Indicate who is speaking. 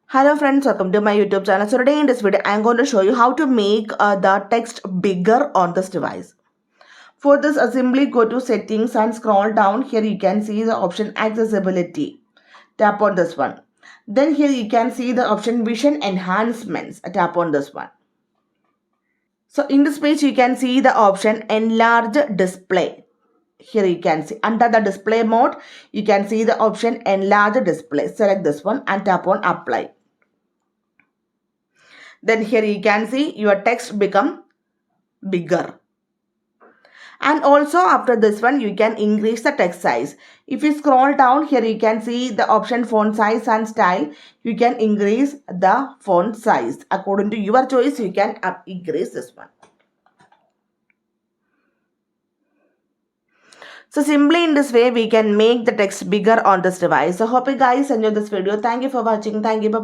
Speaker 1: Hello friends, welcome to my YouTube channel. So today in this video, I'm going to show you how to make the text bigger on this device. For this, simply go to settings and scroll down. Here you can see the option accessibility. Tap on this one. Then here you can see the option vision enhancements. Tap on this one. So in this page, you can see the option enlarge display. Here you can see under the display mode, you can see the option enlarge display. Select this one and tap on apply. Then here you can see your text become bigger. And also after this one, you can increase the text size. If you scroll down here, you can see the option font size and style. You can increase the font size. According to your choice, you can increase this one. So simply in this way, we can make the text bigger on this device. So hope you guys enjoyed this video. Thank you for watching. Thank you. Bye-bye.